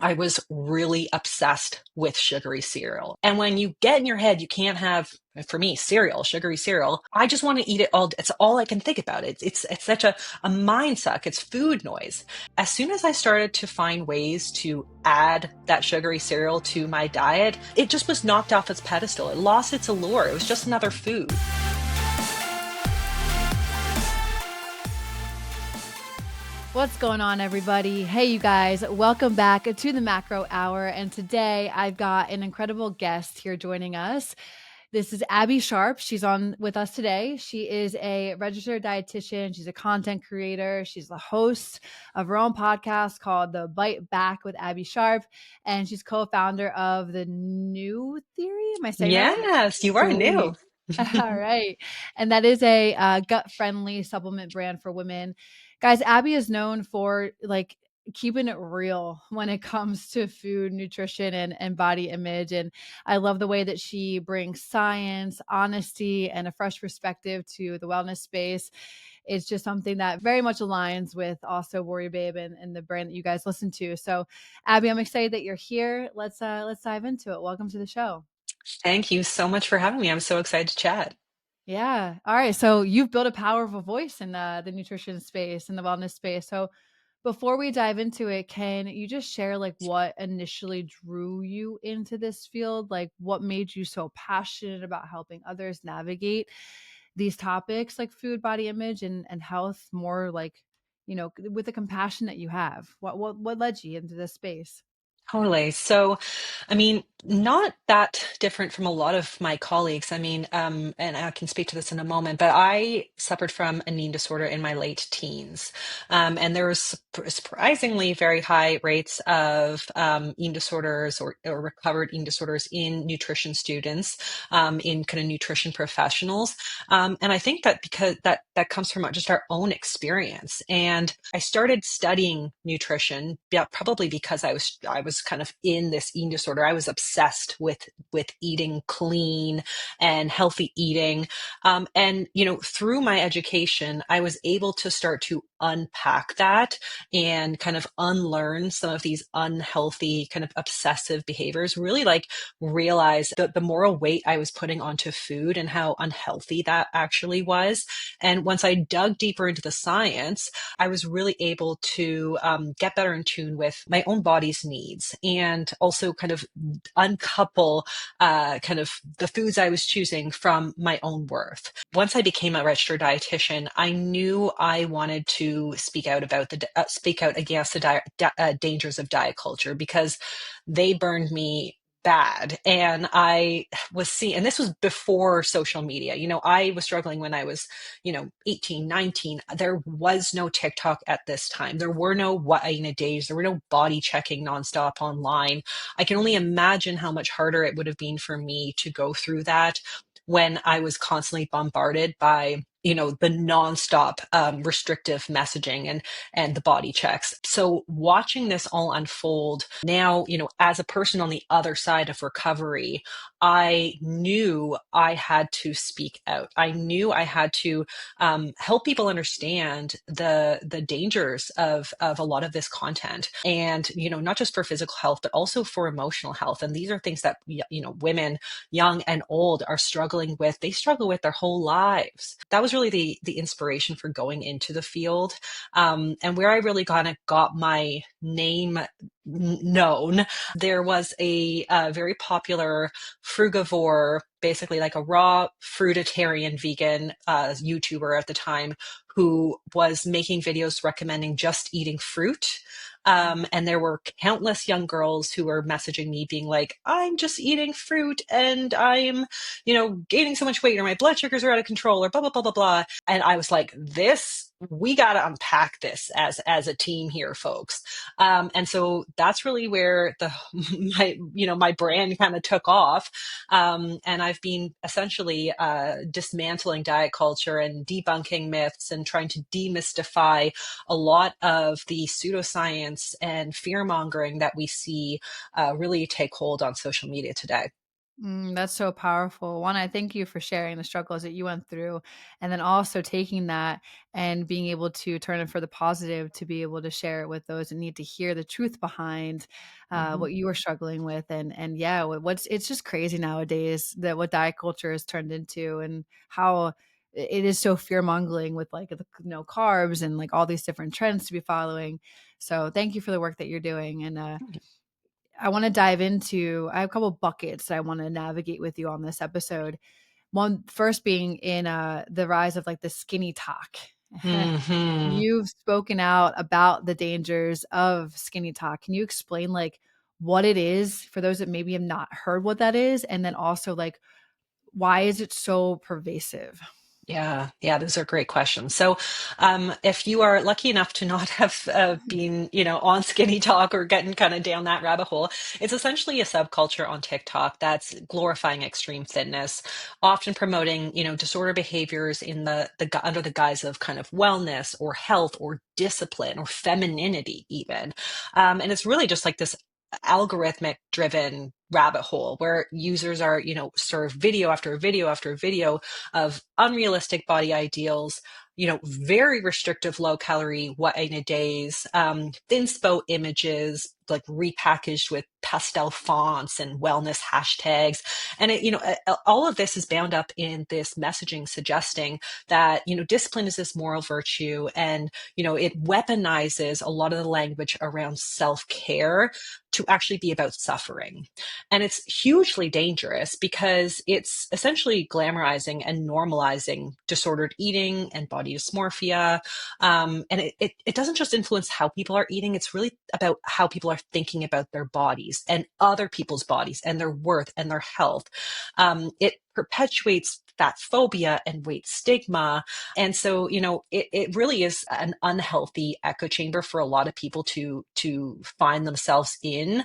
I was really obsessed with sugary cereal. And when you get in your head, you can't have, for me, cereal, sugary cereal. I just want to eat it all. It's all I can think about. It's such a mind suck. It's food noise. As soon as I started to find ways to add that sugary cereal to my diet, it just was knocked off its pedestal. It lost its allure. It was just another food. What's going on, everybody? Hey, you guys, welcome back to the Macro Hour. And today I've got an incredible guest here joining us. This is Abbey Sharp. She's on with us today. She is a registered dietitian. She's a content creator. She's the host of her own podcast called The Bite Back with Abbey Sharp. And she's co-founder of the New Theory. Am I saying that right? Yes, you are new. Sweet. All right. And that is a gut-friendly supplement brand for women. Guys, Abbey is known for like keeping it real when it comes to food, nutrition, and body image. And I love the way that she brings science, honesty, and a fresh perspective to the wellness space. It's just something that very much aligns with also WarriorBabe and the brand that you guys listen to. So, Abbey, I'm excited that you're here. Let's dive into it. Welcome to the show. Thank you so much for having me. I'm so excited to chat. Yeah. All right. So you've built a powerful voice in the nutrition space and the wellness space. So before we dive into it, can you just share like what initially drew you into this field? Like what made you so passionate about helping others navigate these topics like food, body image, and health more like, with the compassion that you have? What led you into this space? Totally. So, I mean, not that different from a lot of my colleagues. I mean, and I can speak to this in a moment, but I suffered from an eating disorder in my late teens. And there was surprisingly very high rates of eating disorders or recovered eating disorders in nutrition students, in kind of nutrition professionals. And I think that because that comes from just our own experience. And I started studying nutrition, yeah, probably because I was kind of in this eating disorder. I was obsessed with eating clean and healthy eating. And through my education, I was able to start to unpack that and kind of unlearn some of these unhealthy kind of obsessive behaviors, really like realize the moral weight I was putting onto food and how unhealthy that actually was. And once I dug deeper into the science, I was really able to get better in tune with my own body's needs and also kind of uncouple kind of the foods I was choosing from my own worth. Once I became a registered dietitian, I knew I wanted to speak out speak out against the dangers of diet culture because they burned me bad. And I was seeing, and this was before social media. I was struggling when I was 18, 19. There was no TikTok at this time. There were no what I eat in a days. There were no body checking nonstop online. I can only imagine how much harder it would have been for me to go through that when I was constantly bombarded by the nonstop restrictive messaging and the body checks. So watching this all unfold now, as a person on the other side of recovery, I knew I had to speak out. I knew I had to help people understand the dangers of a lot of this content, and not just for physical health, but also for emotional health. And these are things that women, young and old, are struggling with. They struggle with their whole lives. That was really the inspiration for going into the field, and where I really kind of got my name known. There was a very popular frugivore, basically like a raw fruitarian vegan YouTuber at the time, who was making videos recommending just eating fruit. And there were countless young girls who were messaging me being like, I'm just eating fruit and I'm, gaining so much weight, or my blood sugars are out of control, or blah, blah, blah, blah, blah. And I was like, we got to unpack this as a team here, folks. And so that's really where my brand kind of took off. And I've been essentially dismantling diet culture and debunking myths and trying to demystify a lot of the pseudoscience and fear mongering that we see really take hold on social media today. That's so powerful. One, I thank you for sharing the struggles that you went through, and then also taking that and being able to turn it for the positive, to be able to share it with those that need to hear the truth behind Mhm. what you were struggling with. And yeah, what's it's just crazy nowadays that what diet culture has turned into, and how it is so fear mongering with like the no carbs and like all these different trends to be following. So thank you for the work that you're doing, and I want to dive into, I have a couple buckets that I want to navigate with you on this episode. One first being in the rise of like the skinny talk. Mhm. You've spoken out about the dangers of skinny talk. Can you explain like what it is for those that maybe have not heard what that is? And then also like, why is it so pervasive? Yeah, yeah, those are great questions. So, if you are lucky enough to not have been, on Skinny Talk or getting kind of down that rabbit hole, it's essentially a subculture on TikTok that's glorifying extreme fitness, often promoting, disorder behaviors in under the guise of kind of wellness or health or discipline or femininity, even. And it's really just like this algorithmic driven rabbit hole where users are, served video after video after video of unrealistic body ideals, very restrictive low calorie what in a days, thinspo images like repackaged with pastel fonts and wellness hashtags. And all of this is bound up in this messaging suggesting that, discipline is this moral virtue. And, it weaponizes a lot of the language around self-care to actually be about suffering. And it's hugely dangerous because it's essentially glamorizing and normalizing disordered eating and body dysmorphia. And it doesn't just influence how people are eating, it's really about how people are thinking about their bodies and other people's bodies and their worth and their health. It perpetuates fat phobia and weight stigma. And so, it really is an unhealthy echo chamber for a lot of people to find themselves in,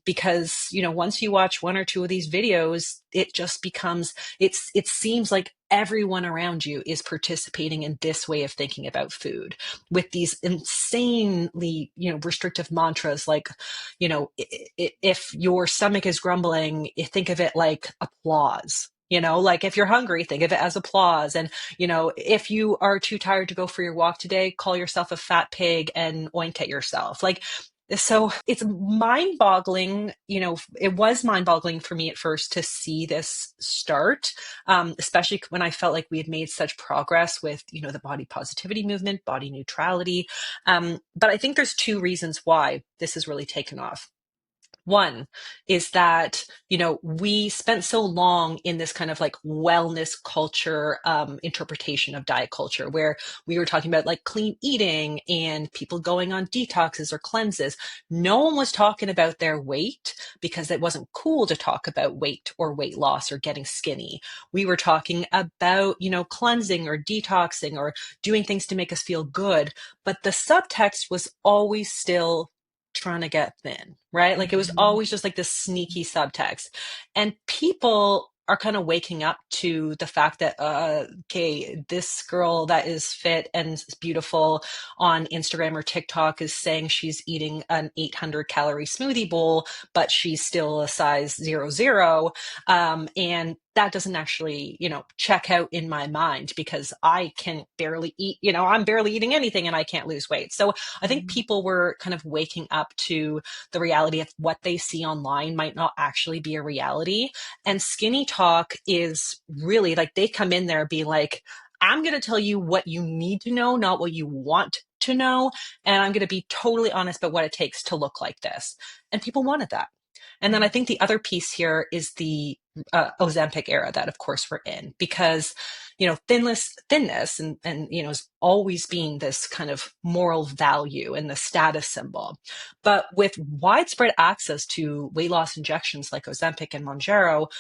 because once you watch one or two of these videos, it just becomes it seems like everyone around you is participating in this way of thinking about food with these insanely restrictive mantras like if your stomach is grumbling, think of it like applause. Like if you're hungry, think of it as applause. And if you are too tired to go for your walk today, call yourself a fat pig and oink at yourself. Like, so it's mind boggling. It was mind boggling for me at first to see this start, especially when I felt like we had made such progress with, the body positivity movement, body neutrality. But I think there's two reasons why this has really taken off. One is that, we spent so long in this kind of like wellness culture interpretation of diet culture, where we were talking about like clean eating and people going on detoxes or cleanses. No one was talking about their weight because it wasn't cool to talk about weight or weight loss or getting skinny. We were talking about, cleansing or detoxing or doing things to make us feel good. But the subtext was always still trying to get thin, right? Like it was Mhm. always just like this sneaky subtext. And people are kind of waking up to the fact that, okay, this girl that is fit and beautiful on Instagram or TikTok is saying she's eating an 800 calorie smoothie bowl, but she's still a size 00. And that doesn't actually, check out in my mind because I can barely eat, I'm barely eating anything and I can't lose weight. So I think Mhm. people were kind of waking up to the reality of what they see online might not actually be a reality. And Skinny Talk is really like they come in there be like, I'm going to tell you what you need to know, not what you want to know. And I'm going to be totally honest about what it takes to look like this. And people wanted that. And then I Mhm. think the other piece here is the Ozempic era that, of course, we're in because, thinness and, has always been this kind of moral value and the status symbol. But with widespread access to weight loss injections like Ozempic and Mounjaro,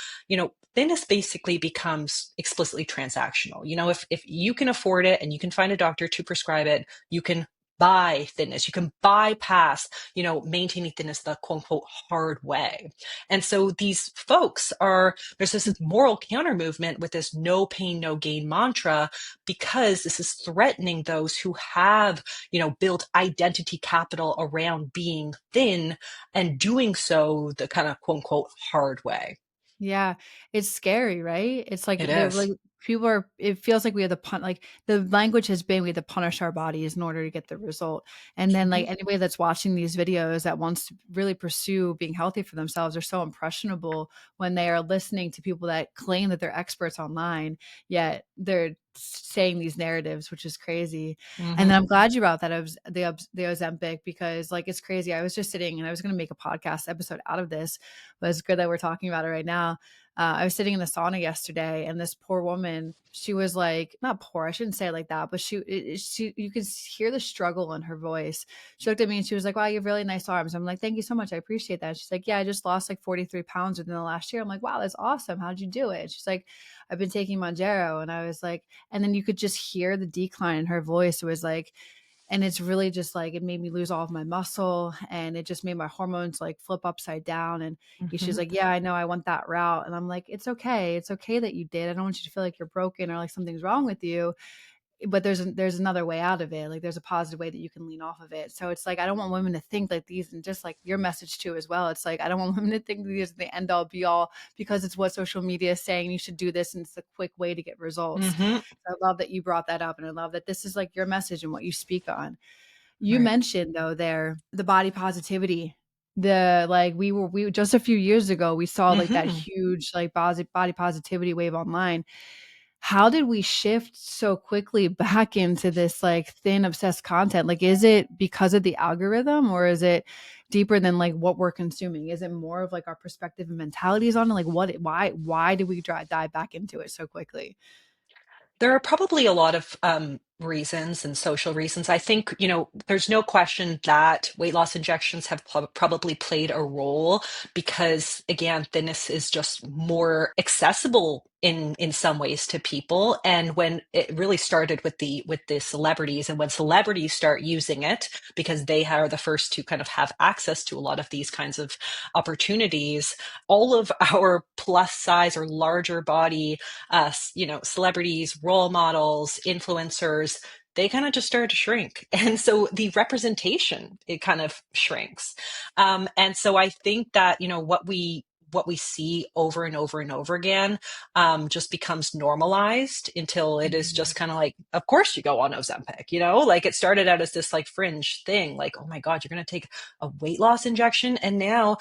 thinness basically becomes explicitly transactional. If you can afford it and you can find a doctor to prescribe it, you can buy thinness. You can bypass, maintaining thinness the quote unquote hard way. And so these folks there's this moral counter movement with this no pain, no gain mantra, because this is threatening those who have, built identity capital around being thin and doing so the kind of quote unquote hard way. Yeah, it's scary, right? It's like It they're is. like people are it feels like we have to like the language has been we have to punish our bodies in order to get the result. And then Hmm. like anybody that's watching these videos that wants to really pursue being healthy for themselves are so impressionable when they are listening to people that claim that they're experts online, yet they're saying these narratives, which is crazy. And then Hmm. I'm glad you brought that up the Ozempic because like it's crazy. I was just sitting and I was going to make a podcast episode out of this, but it's good that we're talking about it right now. I was sitting in the sauna yesterday, and this poor woman, she was like, not poor, I shouldn't say it like that, but she, you could hear the struggle in her voice. She looked at me and she was like, "Wow, you have really nice arms." I'm like, "Thank you so much, I appreciate that." She's like, "Yeah, I just lost like 43 pounds within the last year." I'm like, "Wow, that's awesome. How'd you do it?" She's like, "I've been taking Monjaro," and I was like, and then you could just hear the decline in her voice. It was like, and it's really just like it made me lose all of my muscle and it just made my hormones like flip upside down. And she's Hmm. like, "Yeah, I know, I went that route." And I'm like, it's okay that you did. I don't want you to feel like you're broken or like something's wrong with you, but there's another way out of it. Like there's a positive way that you can lean off of it. So it's like I don't want women to think like these, and just like your message too as well, it's like I don't want women to think these are the end all be all because it's what social media is saying you should do this and it's a quick way to get results. Hmm. So I love that you brought that up, and I love that this is like your message and what you speak on. You Right. mentioned though there the body positivity. The like we just a few years ago we saw like that Hmm. huge like body positivity wave online. How did we shift so quickly back into this like thin obsessed content? Like is it because of the algorithm or is it deeper than like what we're consuming? Is it more of like our perspective and mentalities on it? Like why did we dive back into it so quickly? There are probably a lot of reasons and social reasons. I think, there's no question that weight loss injections have probably played a role because, again, thinness is just more accessible in some ways to people. And when it really started with the celebrities, and when celebrities start using it because they are the first to kind of have access to a lot of these kinds of opportunities, all of our plus size or larger body celebrities, role models, influencers, they kind of just started to shrink. And so the representation, it kind of shrinks. And so I think that, what we see over and over and over again just becomes normalized until it is Mhm. just kind of like, of course you go on Ozempic, like it started out as this like fringe thing, like, oh my God, you're going to take a weight loss injection. And now,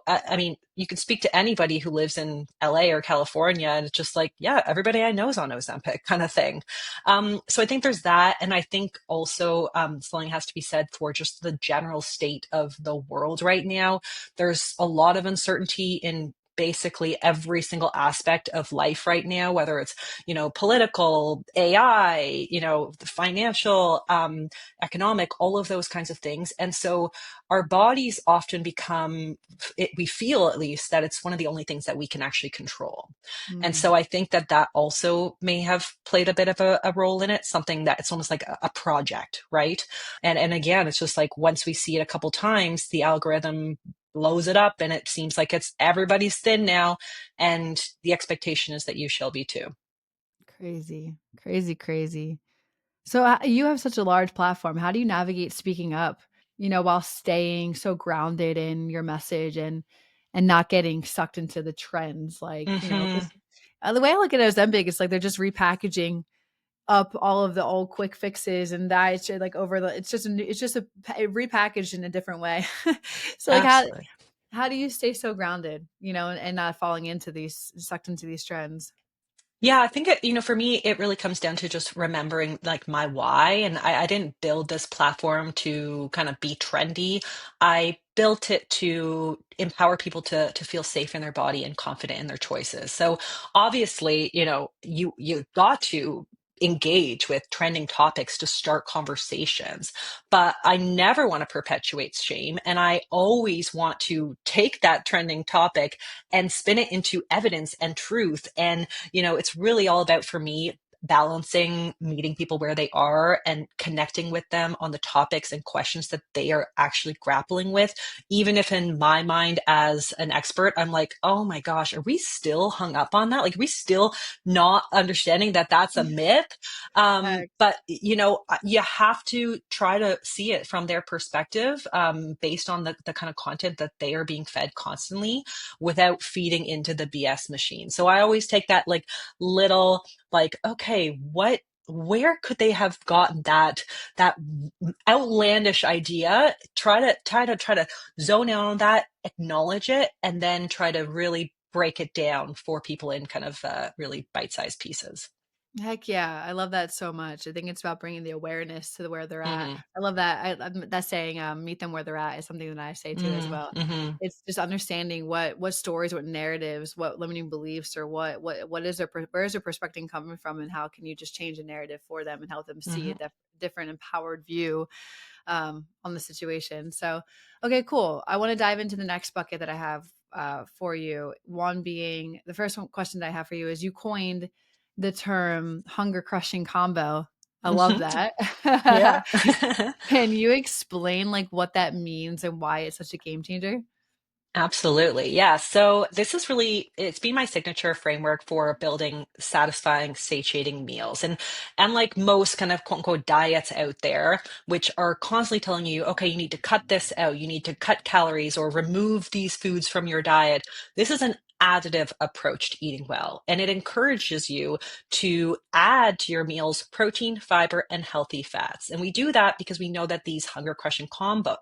I mean, you can speak to anybody who lives in LA or California, and it's just like, yeah, everybody I know is on Ozempic kind of thing. So I think there's that. And I think also something has to be said for just the general state of the world right now. There's a lot of uncertainty in basically every single aspect of life right now, whether it's, political, AI, financial, economic, all of those kinds of things. And so our bodies often become we feel at least that it's one of the only things that we can actually control. And Mm, so I think that that also may have played a bit of a role in it, something that it's almost like a project, right? And again, it's just like once we see it a couple times, the algorithm blows it up and it seems like it's everybody's thin now. And the expectation is that you shall be too. crazy, crazy, crazy. So you have such a large platform. How do you navigate speaking up, while staying so grounded in your message and not getting sucked into the trends? Like, Hmm. because the way I look at it as Ozempic, it's like they're just repackaging up all of the old quick fixes and that it's like over the it's just a repackaged in a different way. So like Absolutely. how do you stay so grounded, and not falling into these sucked into these trends? Yeah, I think for me, it really comes down to just remembering like my why. And I didn't build this platform to kind of be trendy. I built it to empower people to feel safe in their body and confident in their choices. So obviously, you got to engage with trending topics to start conversations, but I never want to perpetuate shame. And I always want to take that trending topic and spin it into evidence and truth. And it's really all about, for me, balancing meeting people where they are and connecting with them on the topics and questions that they are actually grappling with, even if in my mind as an expert, I'm like, oh my gosh, are we still hung up on that? Like, are we still not understanding that that's a myth? But you have to try to see it from their perspective, based on the kind of content that they are being fed constantly without feeding into the BS machine. So I always take that like little, like, okay, where could they have gotten that outlandish idea? Try to zone in on that, acknowledge it, and then try to really break it down for people in kind of really bite-sized pieces. Heck yeah, I love that so much. I think it's about bringing the awareness to where they're at. Hmm. I love that. That saying, "Meet them where they're at," is something that I say too as well. Mm-hmm. It's just understanding what stories, what narratives, what limiting beliefs, or what is where is their perspective coming from, and how can you just change the narrative for them and help them see a Hmm. different empowered view on the situation. So, okay, cool. I want to dive into the next bucket that I have for you. One being the first question that I have for you is you coined the term hunger crushing combo. I love Hmm. that. Yeah. Can you explain like what that means and why it's such a game changer? Absolutely. Yeah. So this is really, it's been my signature framework for building satisfying, satiating meals. And like most kind of quote unquote diets out there, which are constantly telling you, okay, you need to cut this out, you need to cut calories or remove these foods from your diet. This is an additive approach to eating well. And it encourages you to add to your meals protein, fiber, and healthy fats. And we do that because we know that these hunger crushing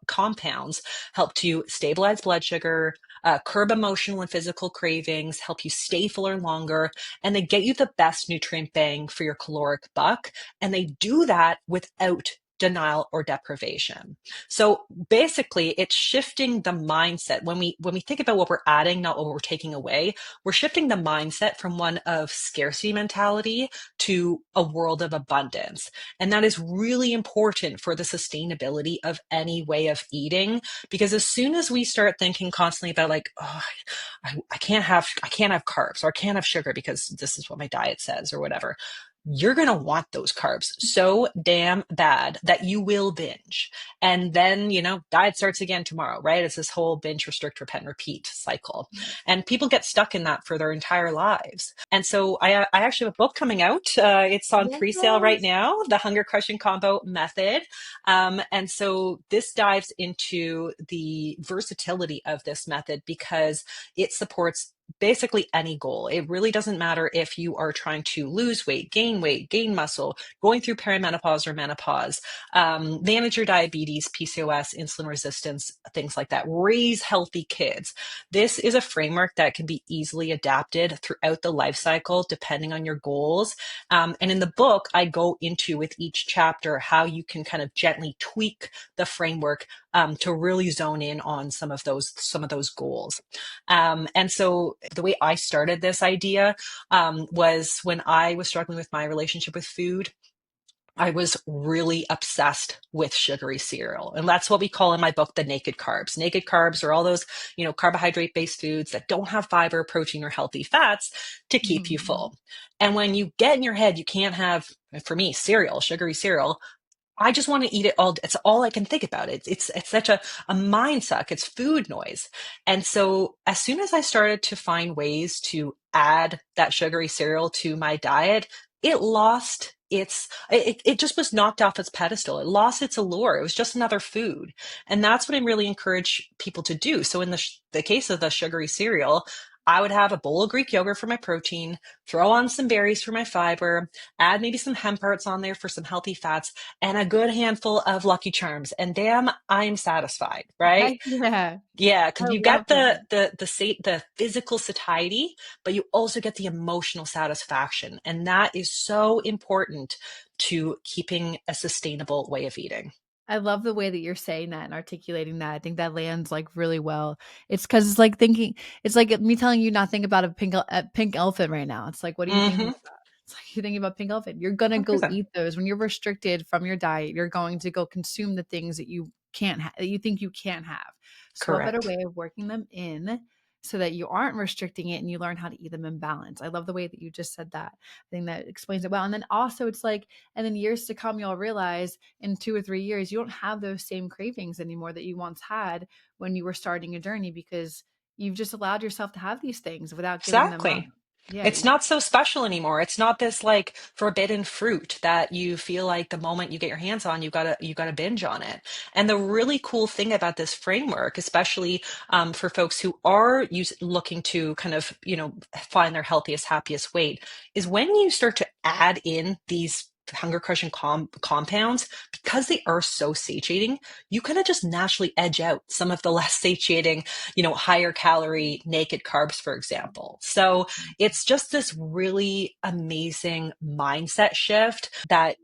compounds help to stabilize blood sugar, curb emotional and physical cravings, help you stay fuller longer, and they get you the best nutrient bang for your caloric buck. And they do that without denial or deprivation. So basically it's shifting the mindset. When we think about what we're adding, not what we're taking away, we're shifting the mindset from one of scarcity mentality to a world of abundance. And that is really important for the sustainability of any way of eating, because as soon as we start thinking constantly about like, oh, I can't have carbs or I can't have sugar because this is what my diet says or whatever, you're going to want those carbs so damn bad that you will binge. And then, diet starts again tomorrow, right? It's this whole binge, restrict, repent, repeat cycle. And people get stuck in that for their entire lives. And so I actually have a book coming out. It's on pre-sale right Yes. now, The Hunger Crushing Combo Method. And so this dives into the versatility of this method because it supports basically any goal. It really doesn't matter if you are trying to lose weight, gain muscle, going through perimenopause or menopause, manage your diabetes, PCOS, insulin resistance, things like that, raise healthy kids. This is a framework that can be easily adapted throughout the life cycle depending on your goals. And in the book, I go into with each chapter how you can kind of gently tweak the framework to really zone in on some of those goals. And so the way I started this idea was when I was struggling with my relationship with food. I was really obsessed with sugary cereal. And that's what we call in my book the naked carbs. Naked carbs are all those, carbohydrate based foods that don't have fiber, protein, or healthy fats to keep you Mhm. full. And when you get in your head, you can't have, for me, cereal, sugary cereal. I just want to eat it all. It's all I can think about. It's such a mind suck. It's food noise. And so as soon as I started to find ways to add that sugary cereal to my diet, it just was knocked off its pedestal. It lost its allure. It was just another food. And that's what I really encourage people to do. So in the case of the sugary cereal, I would have a bowl of Greek yogurt for my protein, throw on some berries for my fiber, add maybe some hemp hearts on there for some healthy fats, and a good handful of Lucky Charms. And damn, I'm satisfied, right? Heck yeah. Yeah, I because you love get that. the physical satiety, but you also get the emotional satisfaction, and that is so important to keeping a sustainable way of eating. I love the way that you're saying that and articulating that. I think that lands like really well. It's because it's like thinking, it's like me telling you not think about a pink elephant right now. It's like, what are you thinking Mm-hmm. about? It's like you're thinking about pink elephant. You're gonna go 100%. eat those when you're restricted from your diet. You're going to go consume the things that you can't that you think you can't have. So what better Correct. way of working them in so that you aren't restricting it and you learn how to eat them in balance. I love the way that you just said that. I think that explains it well. And then also it's like, and then years to come, you'll realize in 2 or 3 years, you don't have those same cravings anymore that you once had when you were starting a journey, because you've just allowed yourself to have these things without giving them up. Exactly. Yeah. It's not so special anymore. It's not this like forbidden fruit that you feel like the moment you get your hands on, you gotta binge on it. And the really cool thing about this framework, especially for folks who are looking to kind of, find their healthiest, happiest weight, is when you start to add in these hunger crushing compounds, because they are so satiating, you kind of just naturally edge out some of the less satiating, higher calorie naked carbs, for example. So it's just this really amazing mindset shift that,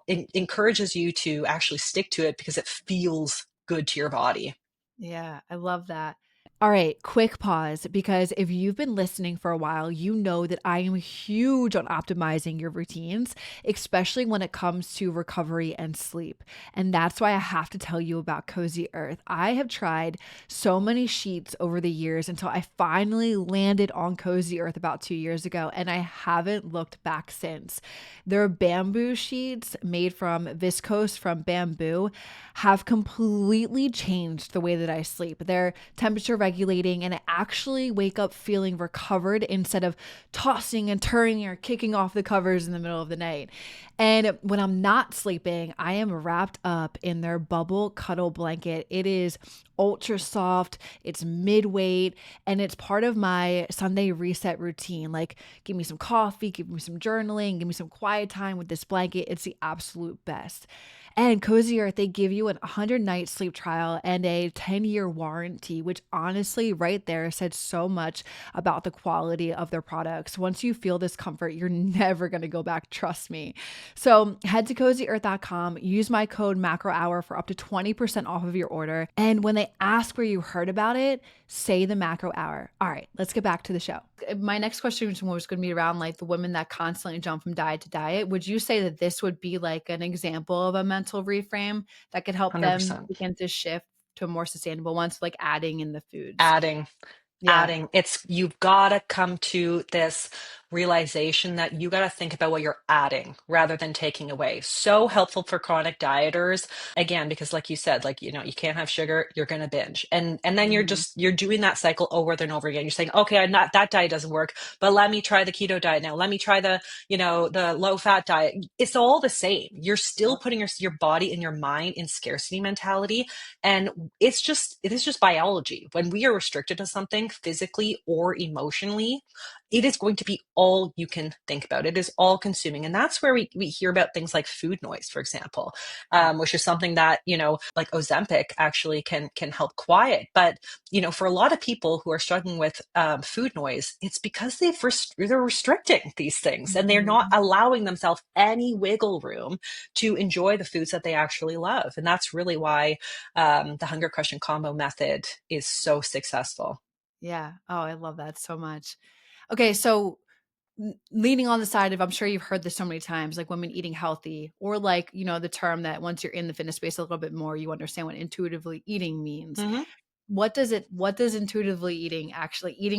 encourages you to actually stick to it because it feels good to your body. Yeah, I love that. All right, quick pause, because if you've been listening for a while, you know that I am huge on optimizing your routines, especially when it comes to recovery and sleep. And that's why I have to tell you about Cozy Earth. I have tried so many sheets over the years until I finally landed on Cozy Earth about 2 years ago, and I haven't looked back since. Their bamboo sheets, made from viscose from bamboo, have completely changed the way that I sleep. They're temperature regulating, and I actually wake up feeling recovered instead of tossing and turning or kicking off the covers in the middle of the night. And when I'm not sleeping, I am wrapped up in their bubble cuddle blanket. It is ultra soft, it's mid-weight, and it's part of my Sunday reset routine. Like, give me some coffee, give me some journaling, give me some quiet time with this blanket. It's the absolute best. And Cozy Earth, they give you an 100-night sleep trial and a 10-year warranty, which honestly, right there, said so much about the quality of their products. Once you feel this comfort, you're never going to go back. Trust me. So head to CozyEarth.com, use my code MacroHour for up to 20% off of your order. And when they ask where you heard about it, say the Macro Hour. All right, let's get back to the show. My next question was going to be around like the women that constantly jump from diet to diet. Would you say that this would be like an example of a mental reframe that could help them 100%. begin to shift to a more sustainable ones, like adding in the foods? Adding. Yeah. Adding. You've got to come to this realization that you got to think about what you're adding rather than taking away. So helpful for chronic dieters, again, because like you said, like, you can't have sugar, you're going to binge. And then Mhm. you're doing that cycle over and over again. You're saying, okay, I'm not, that diet doesn't work, but let me try the keto diet now. Let me try the low fat diet. It's all the same. You're still Yep. putting your body and your mind in scarcity mentality. And it is just biology. When we are restricted to something physically or emotionally, it is going to be all you can think about. It is all consuming. And that's where we hear about things like food noise, for example, which is something that, like Ozempic actually can help quiet. But, for a lot of people who are struggling with food noise, it's because they're restricting these things and they're not Mhm. allowing themselves any wiggle room to enjoy the foods that they actually love. And that's really why the hunger crushing combo method is so successful. Yeah. Oh, I love that so much. Okay, so leaning on the side of, I'm sure you've heard this so many times, like women eating healthy, or like, the term that once you're in the fitness space a little bit more, you understand what intuitively eating means. Hmm. What does eating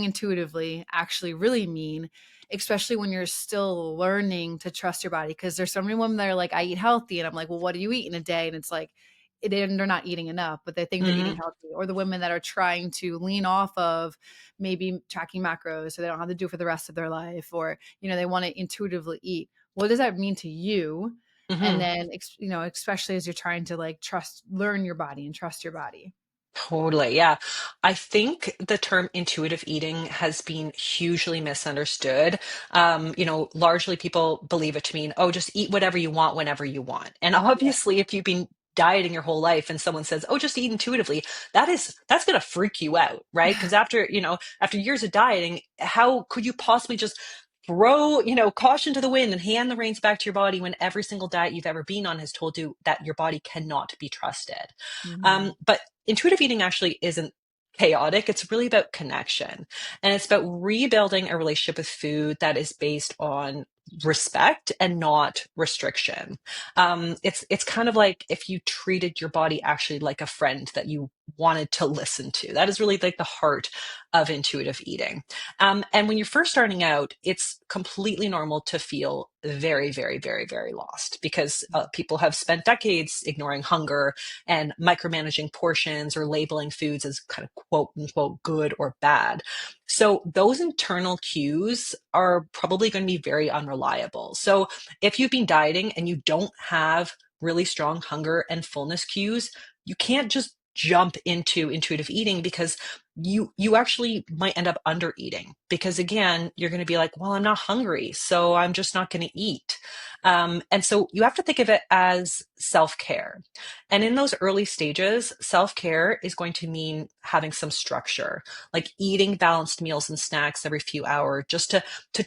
intuitively actually really mean, especially when you're still learning to trust your body? Because there's so many women that are like, I eat healthy, and I'm like, well, what do you eat in a day? And it's like, they're not eating enough, but they think they're eating Hmm. healthy. Or the women that are trying to lean off of maybe tracking macros so they don't have to do it for the rest of their life, or they want to intuitively eat. What does that mean to you? And Hmm. then especially as you're trying to like learn your body and trust your body. Totally. Yeah. I think the term intuitive eating has been hugely misunderstood. Largely people believe it to mean, oh, just eat whatever you want whenever you want. And Yeah. obviously, if you've been dieting your whole life and someone says, oh, just eat intuitively, that's going to freak you out, right? Because after years of dieting, how could you possibly just throw, caution to the wind and hand the reins back to your body when every single diet you've ever been on has told you that your body cannot be trusted? Mhm. But intuitive eating actually isn't chaotic. It's really about connection. And it's about rebuilding a relationship with food that is based on respect and not restriction. It's kind of like if you treated your body actually like a friend that you wanted to listen to. That is really like the heart of intuitive eating. And when you're first starting out, it's completely normal to feel very, very, very, very lost because people have spent decades ignoring hunger and micromanaging portions or labeling foods as kind of quote unquote good or bad. So those internal cues are probably going to be very unreliable. So if you've been dieting and you don't have really strong hunger and fullness cues, you can't just jump into intuitive eating because you actually might end up under eating because again you're going to be like, well, I'm not hungry, so I'm just not going to eat. And so you have to think of it as self-care, and in those early stages self-care is going to mean having some structure, like eating balanced meals and snacks every few hours, just to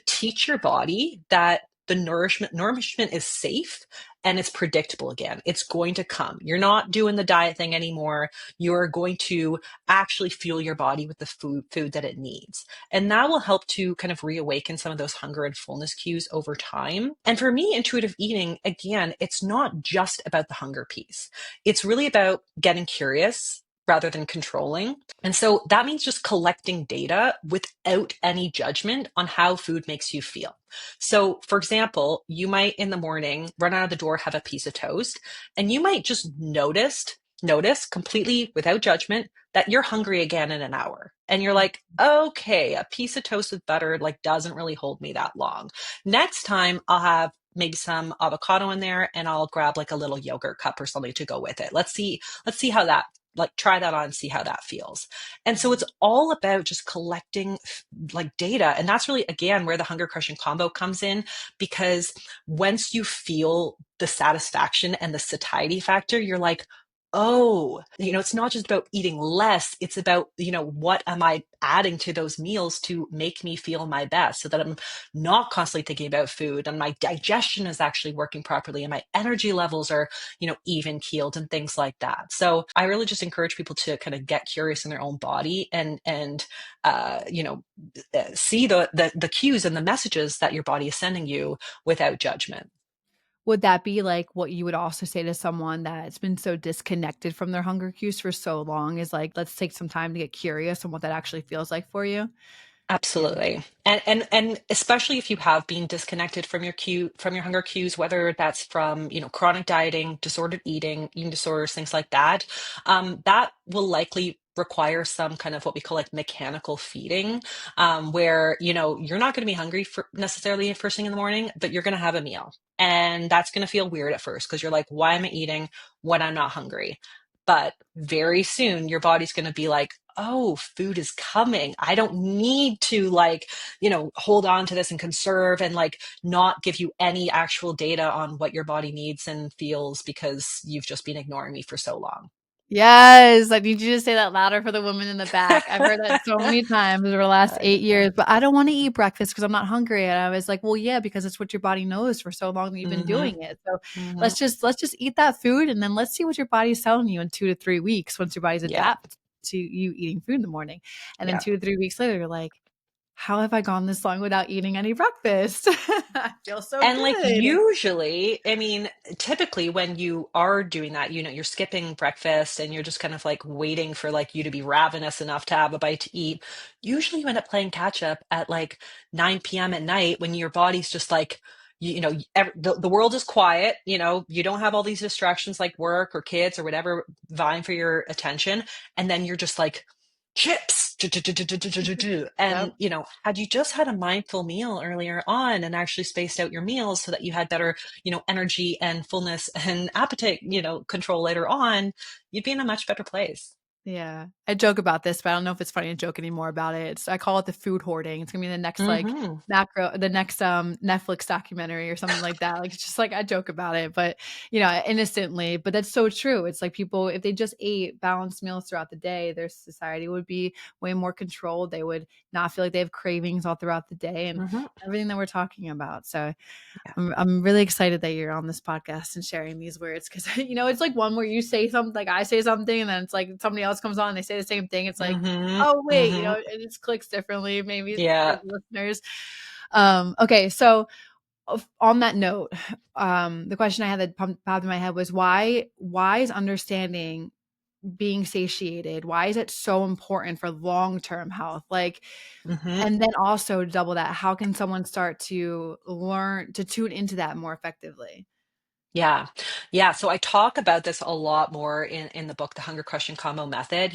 teach your body that the nourishment is safe and it's predictable. Again, it's going to come. You're not doing the diet thing anymore. You're going to actually fuel your body with the food that it needs. And that will help to kind of reawaken some of those hunger and fullness cues over time. And for me, intuitive eating, again, it's not just about the hunger piece. It's really about getting curious rather than controlling. And so that means just collecting data without any judgment on how food makes you feel. So, for example, you might in the morning run out of the door, have a piece of toast, and you might just notice completely without judgment that you're hungry again in an hour. And you're like, okay, a piece of toast with butter like doesn't really hold me that long. Next time I'll have maybe some avocado in there and I'll grab like a little yogurt cup or something to go with it. Let's see how that, like, try that on and see how that feels. And so it's all about just collecting like data. And that's really, again, where the hunger crushing combo comes in, because once you feel the satisfaction and the satiety factor, you're like, oh, it's not just about eating less. It's about, what am I adding to those meals to make me feel my best so that I'm not constantly thinking about food and my digestion is actually working properly and my energy levels are, even keeled and things like that. So I really just encourage people to kind of get curious in their own body and see the cues and the messages that your body is sending you without judgment. Would that be like what you would also say to someone that's been so disconnected from their hunger cues for so long, is like, let's take some time to get curious on what that actually feels like for you? Yeah. Absolutely. And especially if you have been disconnected from your hunger cues, whether that's from, chronic dieting, disordered eating disorders, things like that, that will likely require some kind of what we call like mechanical feeding, where, you're not going to be hungry for necessarily first thing in the morning, but you're going to have a meal. And that's going to feel weird at first because you're like, why am I eating when I'm not hungry? But very soon your body's going to be like, oh, food is coming. I don't need to like, hold on to this and conserve and like not give you any actual data on what your body needs and feels because you've just been ignoring me for so long. Yes, I need you to say that louder for the woman in the back. I've heard that so many times over the last I 8 know. years, but I don't wanna eat breakfast because 'cause I'm not hungry, and I was like, "Well, yeah, because it's what your body knows for so long that you've been Hmm. doing it, so Hmm. let's just eat that food, and then let's see what your body's telling you in 2 to 3 weeks once your body's Yeah. adapt to you eating food in the morning." And then Yeah. 2 to 3 weeks later, you're like, "How have I gone this long without eating any breakfast? I feel so And like good." usually, I mean, typically when you are doing that, you're skipping breakfast and you're just kind of like waiting for like you to be ravenous enough to have a bite to eat. Usually you end up playing catch up at like 9 p.m. at night when your body's just like, the world is quiet, you don't have all these distractions like work or kids or whatever vying for your attention. And then you're just like, chips. And, Yep. had you just had a mindful meal earlier on and actually spaced out your meals so that you had better, energy and fullness and appetite, control later on, you'd be in a much better place. Yeah. I joke about this, but I don't know if it's funny to joke anymore about it. I call it the food hoarding. It's gonna be the next like Hmm. Netflix documentary or something like that. Like it's just like I joke about it, but innocently. But that's so true. It's like people, if they just ate balanced meals throughout the day, their society would be way more controlled. They would not feel like they have cravings all throughout the day and Hmm. everything that we're talking about. So Yeah. I'm really excited that you're on this podcast and sharing these words because it's like one where you say something, like I say something, and then it's like somebody else comes on and they say the same thing. It's like, Hmm. oh wait, Hmm. it just clicks differently maybe for Yeah. the listeners. Okay, so On that note, the question I had that popped in my head was why is understanding being satiated, why is it so important for long-term health? Like, Mhm. and then also double that, how can someone start to learn to tune into that more effectively? Yeah. Yeah. So I talk about this a lot more in the book, The Hunger Crushing Combo Method.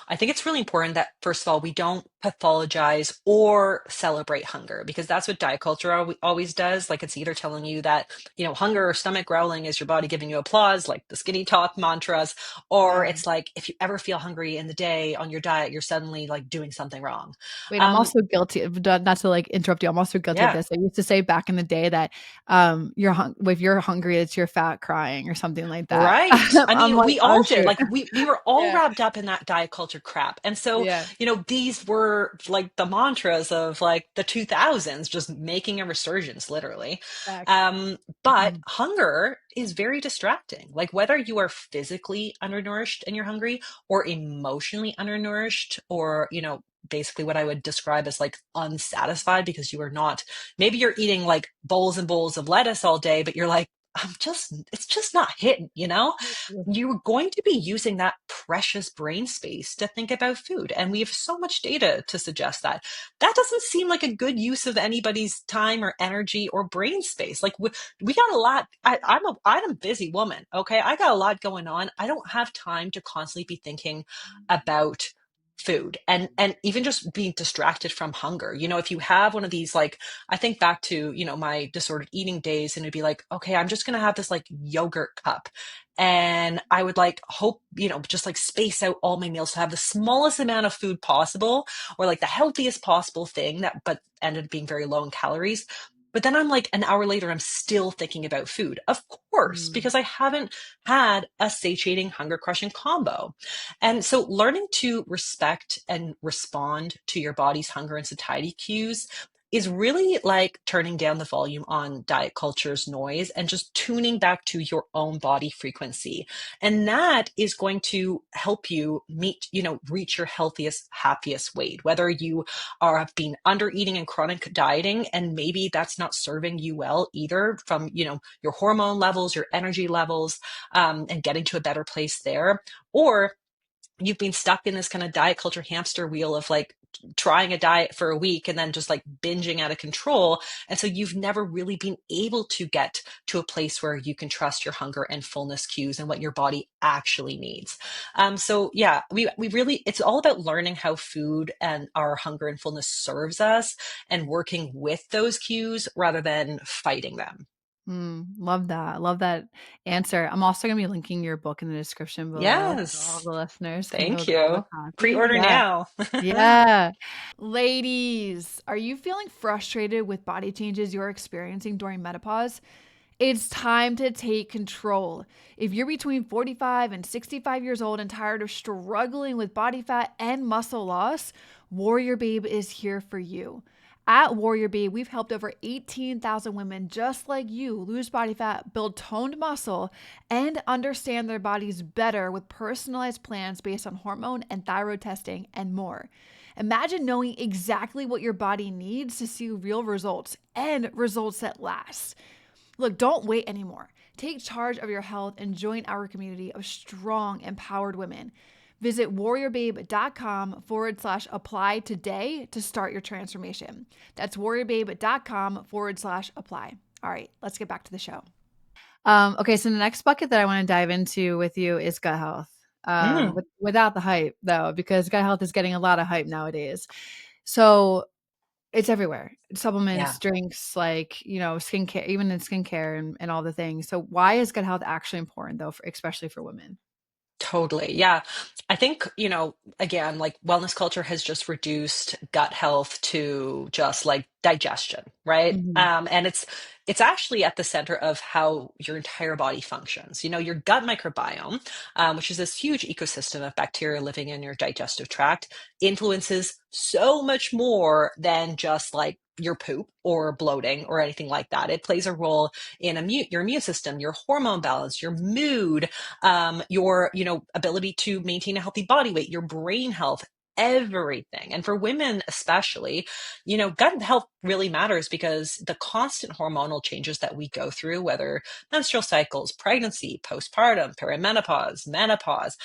I think it's really important that, first of all, we don't pathologize or celebrate hunger because that's what diet culture always does. Like it's either telling you that, hunger or stomach growling is your body giving you applause, like the SkinnyTok mantras, or Yeah. it's like if you ever feel hungry in the day on your diet, you're suddenly like doing something wrong. Wait, I'm Um, also guilty of not to like interrupt you. I'm also guilty of yeah. this. I used to say back in the day that if you're hungry, it's your fat crying or something like that. Right. I I'm mean, like, we oh all did. shoot. Like we were all Yeah. wrapped up in that diet culture crap. And so, Yeah. these were like the mantras of like the 2000s just making a resurgence literally. Facts. But hunger is very distracting. Like whether you are physically undernourished and you're hungry or emotionally undernourished or, basically what I would describe as like unsatisfied because you are not, maybe you're eating like bowls and bowls of lettuce all day, but you're like, it's just not hitting, you know? You're going to be using that precious brain space to think about food. And we have so much data to suggest that. That doesn't seem like a good use of anybody's time or energy or brain space. Like we got a lot. I'm a busy woman. Okay. I got a lot going on. I don't have time to constantly be thinking about food and even just being distracted from hunger. If you have one of these like I think back to, my disordered eating days and it'd be like, okay, I'm just going to have this like yogurt cup. And I would like hope, just like space out all my meals to have the smallest amount of food possible or like the healthiest possible thing but ended up being very low in calories. But then I'm like an hour later, I'm still thinking about food, of course, Mm. because I haven't had a satiating, hunger crushing combo. And so learning to respect and respond to your body's hunger and satiety cues is really like turning down the volume on diet culture's noise and just tuning back to your own body frequency. And that is going to help you reach your healthiest, happiest weight, whether you are have been under eating and chronic dieting, and maybe that's not serving you well either from, your hormone levels, your energy levels, and getting to a better place there. Or you've been stuck in this kind of diet culture hamster wheel of like trying a diet for a week and then just like binging out of control. And so you've never really been able to get to a place where you can trust your hunger and fullness cues and what your body actually needs. So yeah, we really, it's all about learning how food and our hunger and fullness serves us and working with those cues rather than fighting them. Love that. Love that answer. I'm also gonna be linking your book in the description below so all Yes. the listeners can go Thank grab a you. copy. Pre-order Yeah. now. Yeah. Ladies, are you feeling frustrated with body changes you're experiencing during menopause? It's time to take control. If you're between 45 and 65 years old and tired of struggling with body fat and muscle loss, WarriorBabe is here for you. At WarriorBabe, we've helped over 18,000 women just like you lose body fat, build toned muscle, and understand their bodies better with personalized plans based on hormone and thyroid testing and more. Imagine knowing exactly what your body needs to see real results and results that last. Look, don't wait anymore. Take charge of your health and join our community of strong, empowered women. Visit warriorbabe.com/apply today to start your transformation. That's warriorbabe.com/apply. All right, let's get back to the show. Okay, so the next bucket that I want to dive into with you is gut health. Mm, Without the hype though, because gut health is getting a lot of hype nowadays. So it's everywhere. yeah. Supplements, drinks, like, skincare, even in skincare and all the things. So why is gut health actually important though, especially for women? Totally. Yeah. I think, again, like wellness culture has just reduced gut health to just like digestion, right? Mhm. And it's actually at the center of how your entire body functions. Your gut microbiome, which is this huge ecosystem of bacteria living in your digestive tract, influences so much more than just like your poop or bloating or anything like that. It plays a role in your immune system, your hormone balance, your mood, your ability to maintain a healthy body weight, your brain health, everything. And for women, especially, gut health really matters because the constant hormonal changes that we go through, whether menstrual cycles, pregnancy, postpartum, perimenopause, menopause,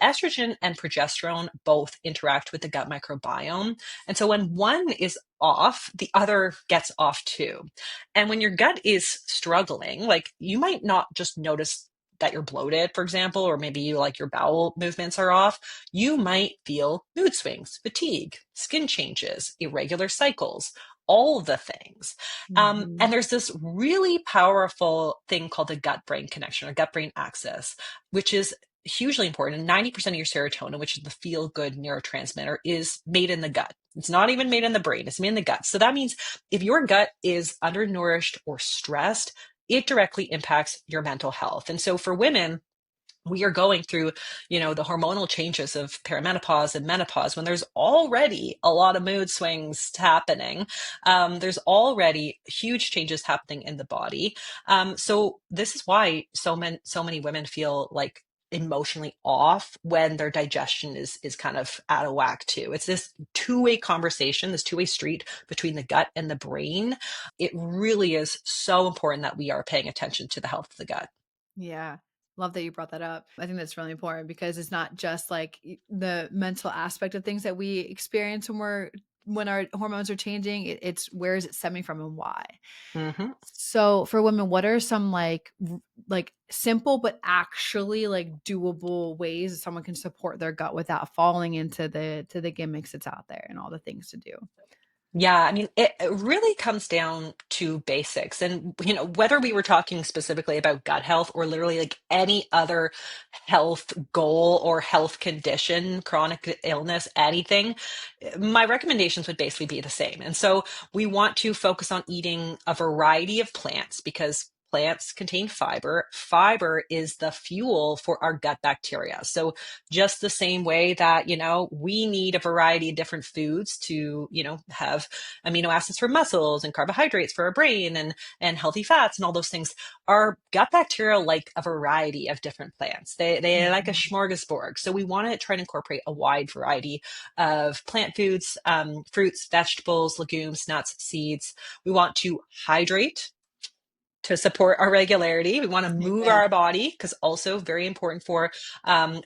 estrogen and progesterone both interact with the gut microbiome. And so when one is off, the other gets off too. And when your gut is struggling, like you might not just notice that you're bloated, for example, or maybe your bowel movements are off, you might feel mood swings, fatigue, skin changes, irregular cycles, all the things. Mhm. And there's this really powerful thing called the gut brain connection or gut brain axis, which is hugely important. And 90% of your serotonin, which is the feel good neurotransmitter, is made in the gut. It's not even made in the brain, it's made in the gut. So that means if your gut is undernourished or stressed, it directly impacts your mental health. And so for women, we are going through, the hormonal changes of perimenopause and menopause when there's already a lot of mood swings happening. There's already huge changes happening in the body. So this is why so many women feel like emotionally off when their digestion is kind of out of whack too. It's this two-way conversation, this two-way street between the gut and the brain. It really is so important that we are paying attention to the health of the gut. Yeah. Love that you brought that up. I think that's really important because it's not just like the mental aspect of things that we experience when our hormones are changing. It's where is it stemming from and why. Mhm. So for women, what are some like simple but actually like doable ways that someone can support their gut without falling into the gimmicks that's out there and all the things to do? Yeah, I mean, it really comes down to basics. And, whether we were talking specifically about gut health or literally like any other health goal or health condition, chronic illness, anything, my recommendations would basically be the same. And so we want to focus on eating a variety of plants because plants contain fiber. Fiber is the fuel for our gut bacteria. So just the same way that, we need a variety of different foods to, have amino acids for muscles and carbohydrates for our brain and healthy fats and all those things. Our gut bacteria like a variety of different plants. They like a Mhm. smorgasbord. So we want to try to incorporate a wide variety of plant foods, fruits, vegetables, legumes, nuts, seeds. We want to hydrate to support our regularity. We want to move Amen. our body because also very important for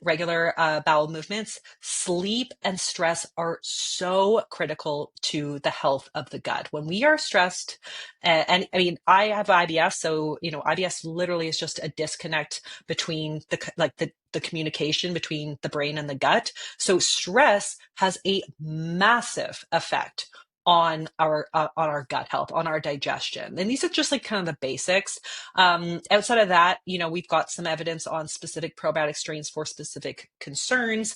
regular bowel movements. Sleep and stress are so critical to the health of the gut. When we are stressed, and I mean, I have IBS, so IBS literally is just a disconnect between the communication between the brain and the gut. So stress has a massive effect on our gut health, on our digestion. And these are just like kind of the basics. Outside of that, we've got some evidence on specific probiotic strains for specific concerns.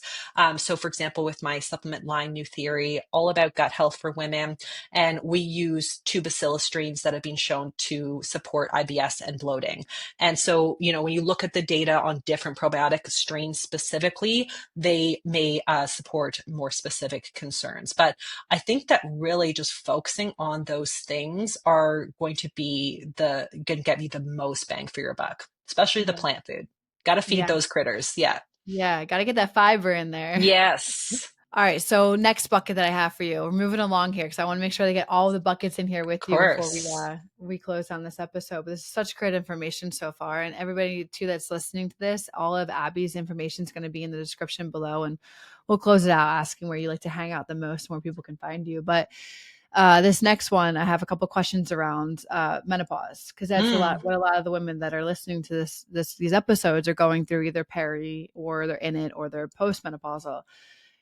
So for example, with my supplement line, New Theory, all about gut health for women, and we use two bacillus strains that have been shown to support IBS and bloating. And so, when you look at the data on different probiotic strains specifically, they may support more specific concerns. But I think that really just focusing on those things are going to get me the most bang for your buck, especially the Yeah. plant food. Got to feed Yeah. those critters. Yeah. Yeah. Got to get that fiber in there. Yes. All right. So next bucket that I have for you, we're moving along here because I want to make sure they get all the buckets in here with Of you before course. we close on this episode. But this is such great information so far, and everybody too that's listening to this, all of Abby's information is going to be in the description below, and we'll close it out asking where you like to hang out the most, where people can find you. But this next one, I have a couple questions around menopause because that's Mm. what a lot of the women that are listening to these episodes are going through, either peri or they're in it or they're postmenopausal.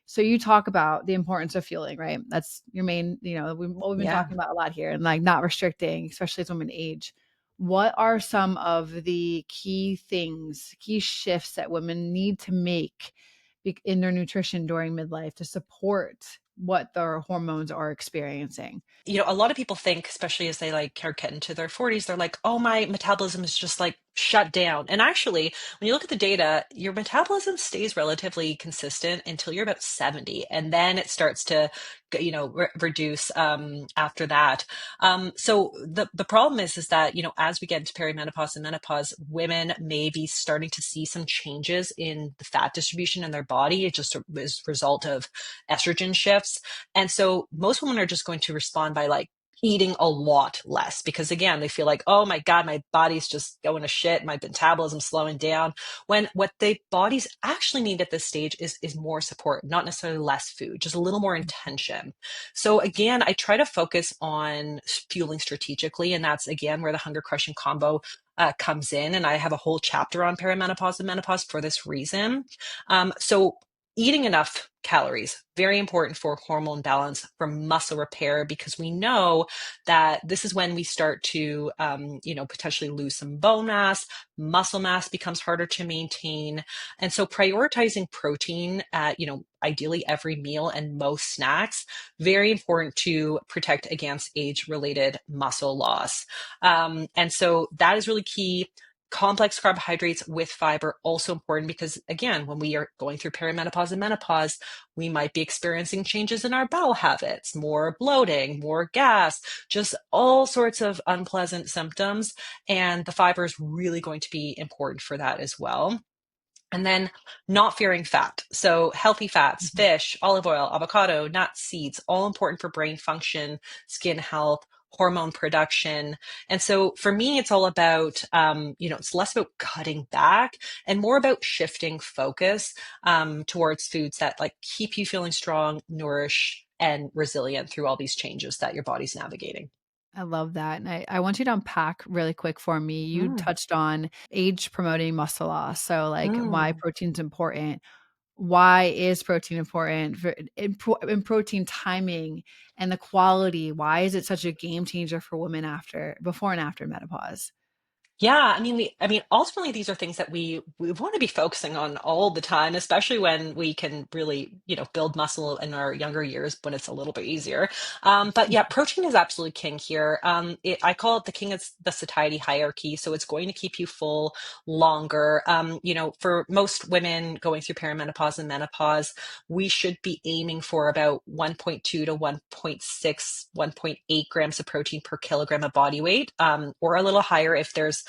So you talk about the importance of fueling, right? That's your main, what we've been Yeah. talking about a lot here, and like not restricting, especially as women age. What are some of the key things, key shifts that women need to make in their nutrition during midlife to support what their hormones are experiencing? A lot of people think, especially as they are getting to their 40s, they're like, oh, my metabolism is just like shut down. And actually, when you look at the data, your metabolism stays relatively consistent until you're about 70. And then it starts to reduce after that. So the problem is that, as we get into perimenopause and menopause, women may be starting to see some changes in the fat distribution in their body. It just is a result of estrogen shifts. And so most women are just going to respond by like eating a lot less because again, they feel like, oh my God, my body's just going to shit. My metabolism's slowing down. When what the bodies actually need at this stage is more support, not necessarily less food, just a little more intention. So again, I try to focus on fueling strategically, and that's again where the hunger crushing combo comes in. And I have a whole chapter on perimenopause and menopause for this reason. So eating enough calories, very important for hormone balance, for muscle repair, because we know that this is when we start to, potentially lose some bone mass, muscle mass becomes harder to maintain. And so prioritizing protein at, ideally every meal and most snacks, very important to protect against age-related muscle loss. And so that is really key. Complex carbohydrates with fiber also important because again, when we are going through perimenopause and menopause, we might be experiencing changes in our bowel habits, more bloating, more gas, just all sorts of unpleasant symptoms. And the fiber is really going to be important for that as well. And then not fearing fat. So healthy fats, Mhm. fish, olive oil, avocado, nuts, seeds, all important for brain function, skin health, hormone production. And so for me, it's all about, it's less about cutting back and more about shifting focus towards foods that like keep you feeling strong, nourish, and resilient through all these changes that your body's navigating. I love that. And I want you to unpack really quick for me. You Mm, touched on age promoting muscle loss. So, like, why mm. protein's important. Why is protein important for in protein timing and the quality? Why is it such a game changer for women after, before and after menopause? Yeah, ultimately, these are things that we want to be focusing on all the time, especially when we can really, build muscle in our younger years when it's a little bit easier. But yeah, protein is absolutely king here. I call it the king of the satiety hierarchy, so it's going to keep you full longer. For most women going through perimenopause and menopause, we should be aiming for about 1.2 to 1.6, 1.8 grams of protein per kilogram of body weight, or a little higher if there's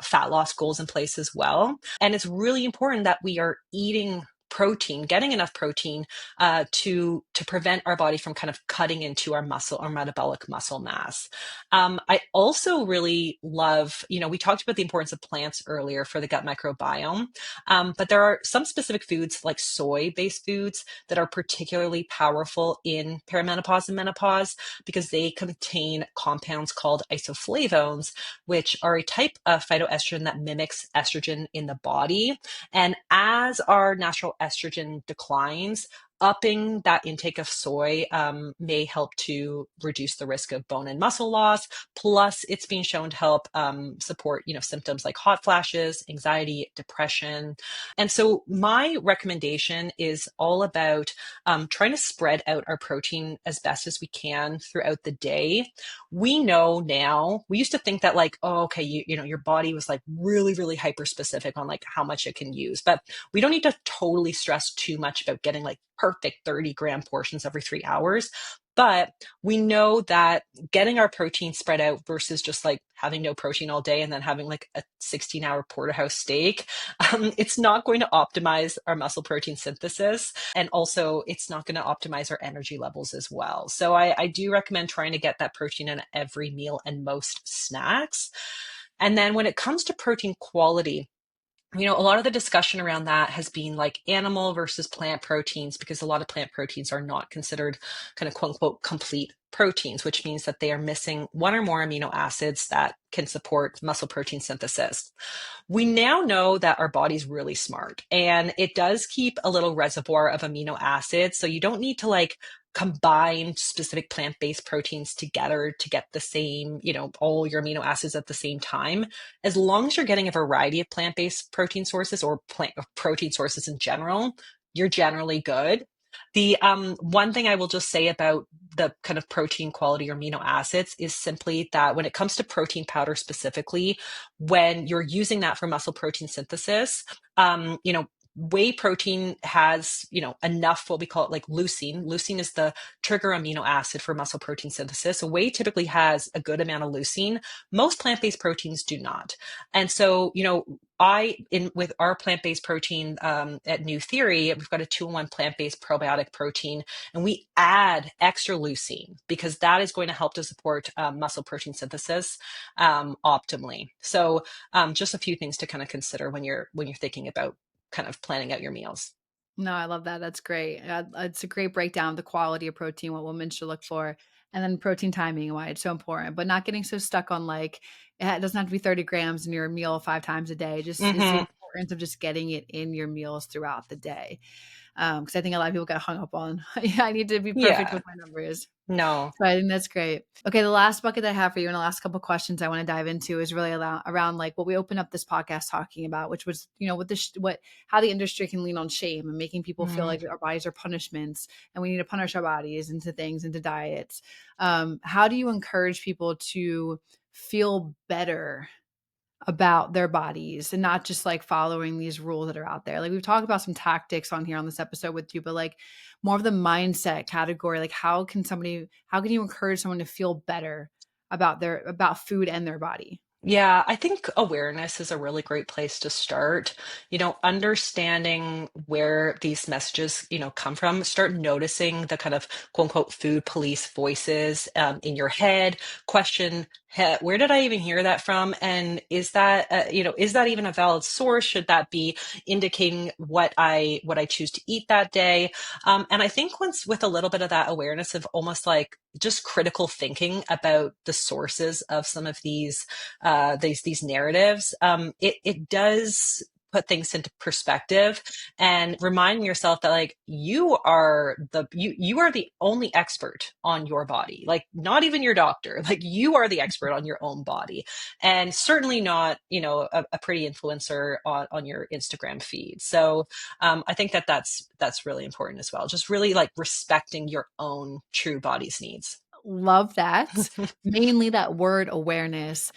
fat loss goals in place as well. And it's really important that we are eating protein, getting enough protein to prevent our body from kind of cutting into our muscle, our metabolic muscle mass. I also really love, we talked about the importance of plants earlier for the gut microbiome, but there are some specific foods like soy-based foods that are particularly powerful in perimenopause and menopause because they contain compounds called isoflavones, which are a type of phytoestrogen that mimics estrogen in the body. And as our natural estrogen declines, upping that intake of soy may help to reduce the risk of bone and muscle loss. Plus, it's been shown to help support, symptoms like hot flashes, anxiety, depression. And so, my recommendation is all about trying to spread out our protein as best as we can throughout the day. We know now, we used to think that like, oh, okay, your body was like really, really hyper specific on like how much it can use, but we don't need to totally stress too much about getting like perfect 30-gram portions every 3 hours. But we know that getting our protein spread out versus just like having no protein all day and then having like a 16-hour porterhouse steak, it's not going to optimize our muscle protein synthesis. And also, it's not going to optimize our energy levels as well. So I do recommend trying to get that protein in every meal and most snacks. And then when it comes to protein quality, a lot of the discussion around that has been like animal versus plant proteins, because a lot of plant proteins are not considered kind of quote unquote complete proteins, which means that they are missing one or more amino acids that can support muscle protein synthesis. We now know that our body's really smart and it does keep a little reservoir of amino acids. So you don't need to like combine specific plant-based proteins together to get the same, all your amino acids at the same time. As long as you're getting a variety of plant-based protein sources or plant protein sources in general, you're generally good. The one thing I will just say about the kind of protein quality or amino acids is simply that when it comes to protein powder specifically, when you're using that for muscle protein synthesis, whey protein has, enough what we call it like leucine. Leucine is the trigger amino acid for muscle protein synthesis. So whey typically has a good amount of leucine. Most plant-based proteins do not. And so, I in with our plant-based protein at New Theory, we've got a 2-in-1 plant-based probiotic protein, and we add extra leucine because that is going to help to support muscle protein synthesis optimally. So just a few things to kind of consider when you're thinking about kind of planning out your meals. No, I love that. That's great. It's a great breakdown of the quality of protein, what women should look for, and then protein timing and why it's so important, but not getting so stuck on like it doesn't have to be 30 grams in your meal 5 times a day. Just it's the Hmm. importance of just getting it in your meals throughout the day. Because I think a lot of people get hung up on, I need to be perfect Yeah. with my numbers. No. So I think that's great. Okay, the last bucket that I have for you and the last couple questions I want to dive into is really around like what we opened up this podcast talking about, which was, what what how the industry can lean on shame and making people feel Mm. like our bodies are punishments and we need to punish our bodies into things, into diets. How do you encourage people to feel better about their bodies and not just like following these rules that are out there? Like we've talked about some tactics on here on this episode with you, but like more of the mindset category, like how can you encourage someone to feel better about food and their body? Yeah, I think awareness is a really great place to start. Understanding where these messages, come from. Start noticing the kind of quote unquote food police voices in your head. Question, where did I even hear that from? And is that even a valid source? Should that be indicating what I choose to eat that day? And I think once with a little bit of that awareness of almost like just critical thinking about the sources of some of these narratives, it does put things into perspective and reminding yourself that like you are the only expert on your body, like not even your doctor, like you are the expert on your own body, and certainly not a pretty influencer on your Instagram feed. So I think that's really important as well, just really like respecting your own true body's needs. Love that. Mainly that word awareness.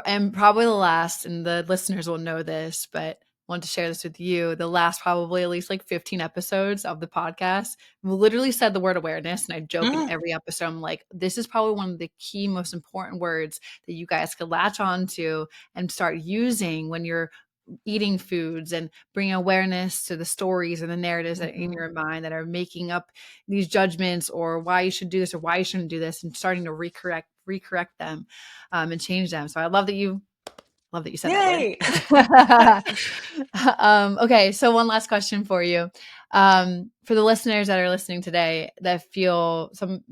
And probably the last, and the listeners will know this, but want to share this with you. The last probably at least like 15 episodes of the podcast, we literally said the word awareness. And I joke in Mm, every episode, I'm like, this is probably one of the key, most important words that you guys could latch on to and start using when you're eating foods and bringing awareness to the stories and the narratives that in mhm. your mind that are making up these judgments or why you should do this or why you shouldn't do this, and starting to recorrect them, and change them. So I love that you said that word. Yay. Okay, so one last question for you. For the listeners that are listening today that feel some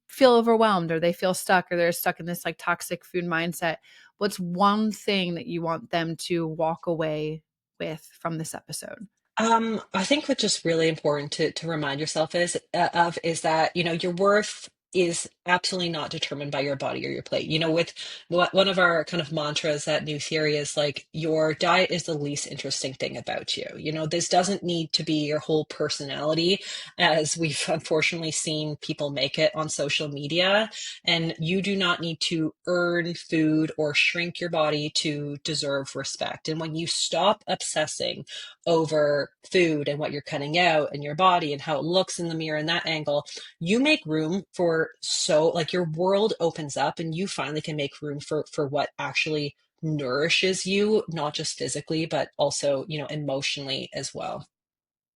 feel overwhelmed or they feel stuck or they're stuck in this like toxic food mindset, what's one thing that you want them to walk away with from this episode? I think what's just really important to remind yourself is that your worth is absolutely not determined by your body or your plate. With one of our kind of mantras at New Theory is like your diet is the least interesting thing about you. This doesn't need to be your whole personality, as we've unfortunately seen people make it on social media. And you do not need to earn food or shrink your body to deserve respect. And when you stop obsessing over food and what you're cutting out and your body and how it looks in the mirror and that angle, you make room for so like your world opens up and you finally can make room for what actually nourishes you, not just physically, but also, emotionally as well.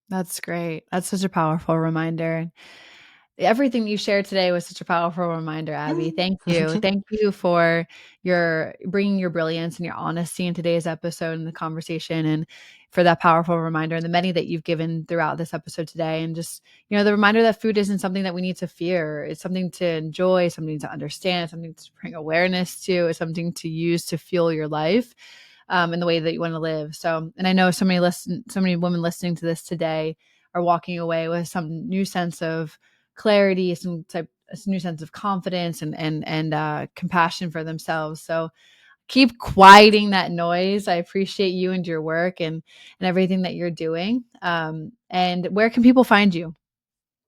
That's great. That's such a powerful reminder. Everything you shared today was such a powerful reminder, Abby. Mm. Thank you. Thank you for your bringing your brilliance and your honesty in today's episode and the conversation, and for that powerful reminder and the many that you've given throughout this episode today. And just, the reminder that food isn't something that we need to fear. It's something to enjoy, something to understand, something to bring awareness to, it's something to use to fuel your life, in the way that you want to live. So, and I know so many women listening to this today are walking away with some new sense of clarity, a new sense of confidence and compassion for themselves. So keep quieting that noise. I appreciate you and your work and everything that you're doing. And where can people find you?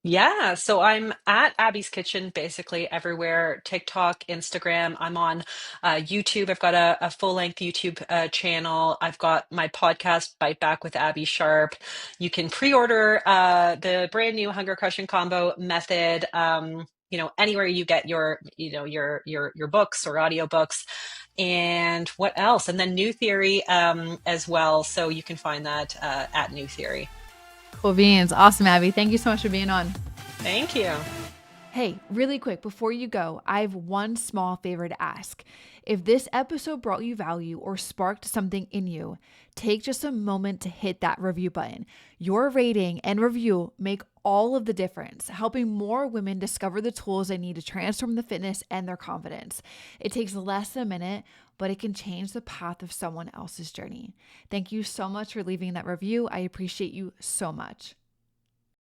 Yeah, so I'm at Abby's Kitchen basically everywhere, TikTok, Instagram. I'm on YouTube. I've got a full-length YouTube channel. I've got my podcast, Bite Back with Abbey Sharp. You can pre-order the brand new Hunger Crushing Combo method. Anywhere you get your books or audiobooks. And what else? And then New Theory as well. So you can find that at New Theory. Cool beans. Awesome, Abby. Thank you so much for being on. Thank you. Hey, really quick, before you go, I have one small favor to ask. If this episode brought you value or sparked something in you, take just a moment to hit that review button. Your rating and review make all of the difference, helping more women discover the tools they need to transform the fitness and their confidence. It takes less than a minute, but it can change the path of someone else's journey. Thank you so much for leaving that review. I appreciate you so much.